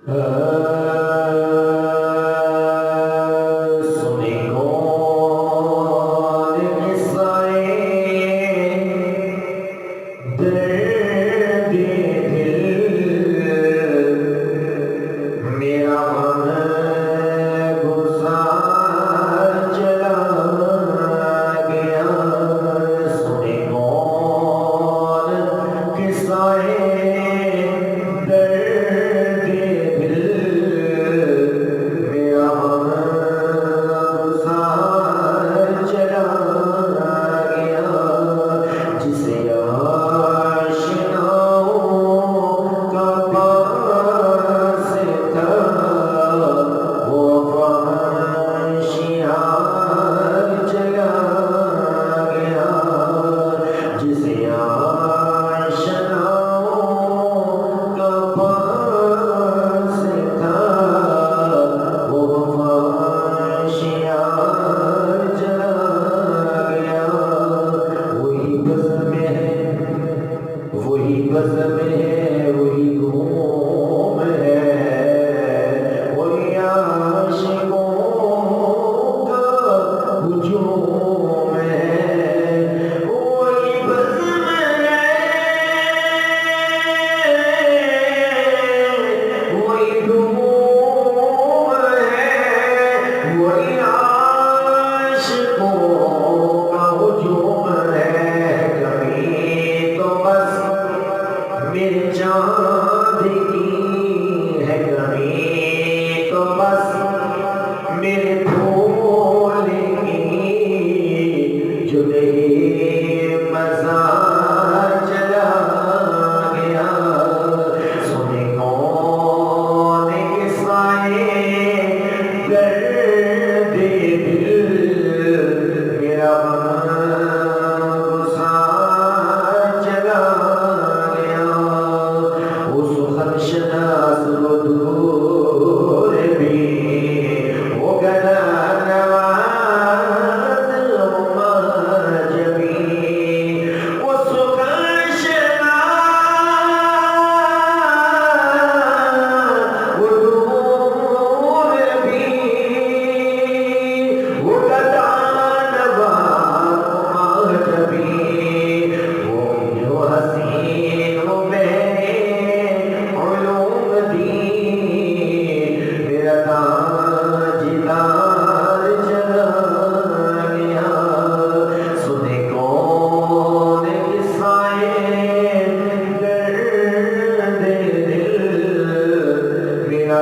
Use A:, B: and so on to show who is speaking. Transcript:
A: सुने कौन किस्साए दर्द दिल, मेरा मन गुसार चला गया। सुने कौन किस्साए दर्द दिल, मेरा मन गुसार चला गया। जिसे आशिनाओं का पास था, वो फहशियार चला गया। जिसे आशिनाओं का पास था, वो फहशियार चला गया। वही बज़ में है, वही बज़ में है, वही धूम है, वही आशिकों का हुजूम है। वही बज़ में है, वही धूम है, वही आशिकों का हुजूम है। कभी तो बस मेरी चाँद की है, कभी तो बस मेरे फूल की, जुल्हे मज़ा चला गया। सुने कौन किस्साए दर्द दिल, मेरा मन गुसार चला गया। उस खर्शनास वो दूर भी, वो गला नवाज़ उम्माज भी। उस खर्शनास वो दूर भी, वो गला नवाज़ भी। वो जो हसीन वो मैंने उलूम दी, मेरा ताजदार चला गया। सुने कौन किस्साए दर्द दिल, मेरा